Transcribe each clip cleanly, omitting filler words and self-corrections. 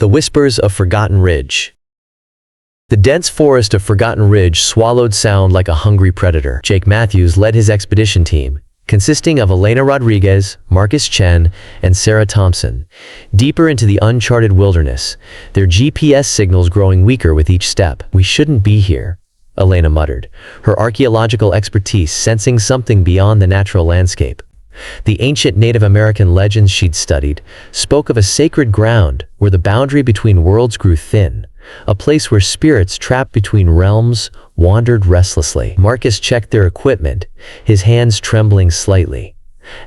The Whispers of Forgotten Ridge. The dense forest of Forgotten Ridge swallowed sound like a hungry predator. Jake Matthews led his expedition team, consisting of Elena Rodriguez, Marcus Chen, and Sarah Thompson, deeper into the uncharted wilderness, their GPS signals growing weaker with each step. "We shouldn't be here," Elena muttered, her archaeological expertise sensing something beyond the natural landscape. The ancient Native American legends she'd studied spoke of a sacred ground where the boundary between worlds grew thin, a place where spirits trapped between realms wandered restlessly. Marcus checked their equipment, his hands trembling slightly.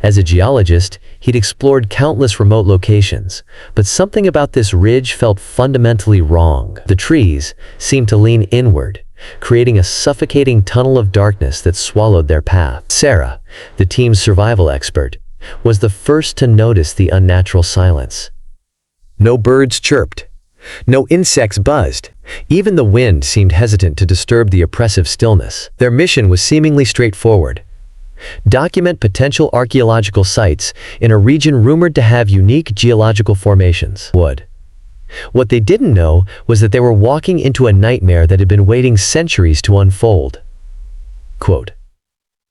As a geologist, he'd explored countless remote locations, but something about this ridge felt fundamentally wrong. The trees seemed to lean inward, creating a suffocating tunnel of darkness that swallowed their path. Sarah, the team's survival expert, was the first to notice the unnatural silence. No birds chirped. No insects buzzed. Even the wind seemed hesitant to disturb the oppressive stillness. Their mission was seemingly straightforward: document potential archaeological sites in a region rumored to have unique geological formations. What they didn't know was that they were walking into a nightmare that had been waiting centuries to unfold. Quote,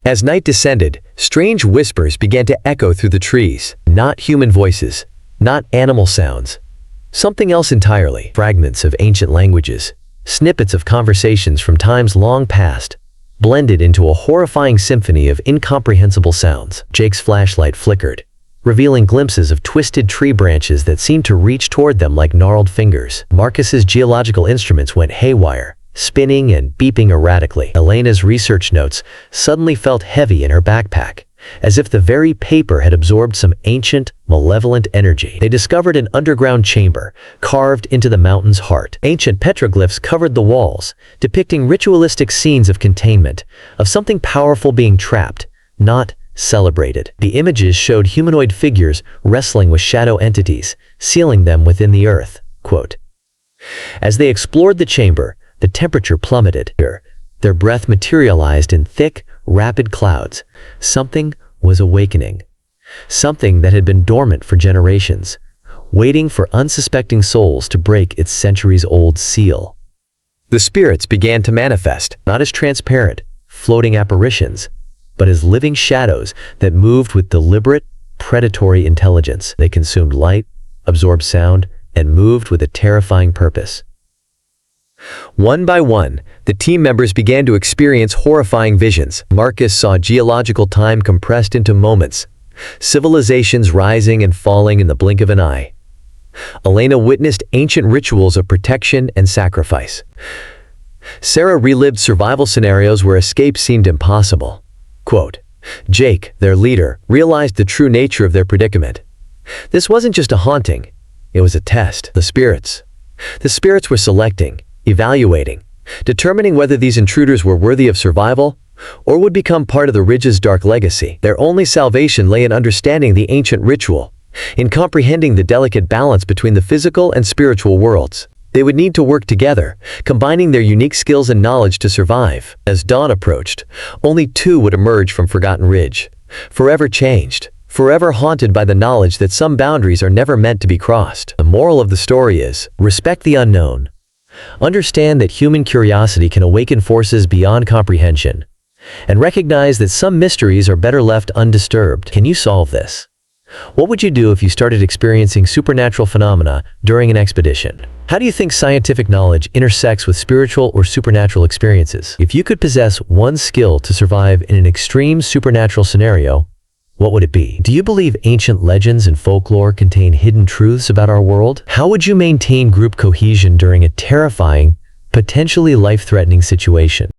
"As night descended, strange whispers began to echo through the trees. Not human voices, not animal sounds. Something else entirely. Fragments of ancient languages, snippets of conversations from times long past, blended into a horrifying symphony of incomprehensible sounds." Jake's flashlight flickered, revealing glimpses of twisted tree branches that seemed to reach toward them like gnarled fingers. Marcus's geological instruments went haywire, spinning and beeping erratically. Elena's research notes suddenly felt heavy in her backpack, as if the very paper had absorbed some ancient, malevolent energy. They discovered an underground chamber, carved into the mountain's heart. Ancient petroglyphs covered the walls, depicting ritualistic scenes of containment, of something powerful being trapped, not celebrated. The images showed humanoid figures wrestling with shadow entities, sealing them within the earth. Quote, "As they explored the chamber, the temperature plummeted. Their breath materialized in thick, rapid clouds. Something was awakening. Something that had been dormant for generations, waiting for unsuspecting souls to break its centuries-old seal." The spirits began to manifest, not as transparent, floating apparitions, but as living shadows that moved with deliberate, predatory intelligence. They consumed light, absorbed sound, and moved with a terrifying purpose. One by one, the team members began to experience horrifying visions. Marcus saw geological time compressed into moments, civilizations rising and falling in the blink of an eye. Elena witnessed ancient rituals of protection and sacrifice. Sarah relived survival scenarios where escape seemed impossible. Quote, "Jake, their leader, realized the true nature of their predicament. This wasn't just a haunting, it was a test." The spirits were selecting, evaluating, determining whether these intruders were worthy of survival or would become part of the ridge's dark legacy. Their only salvation lay in understanding the ancient ritual, in comprehending the delicate balance between the physical and spiritual worlds. They would need to work together, combining their unique skills and knowledge to survive. As dawn approached, only two would emerge from Forgotten Ridge, forever changed, forever haunted by the knowledge that some boundaries are never meant to be crossed. The moral of the story is, respect the unknown. Understand that human curiosity can awaken forces beyond comprehension, and recognize that some mysteries are better left undisturbed. Can you solve this? What would you do if you started experiencing supernatural phenomena during an expedition? How do you think scientific knowledge intersects with spiritual or supernatural experiences? If you could possess one skill to survive in an extreme supernatural scenario, what would it be? Do you believe ancient legends and folklore contain hidden truths about our world? How would you maintain group cohesion during a terrifying, potentially life-threatening situation?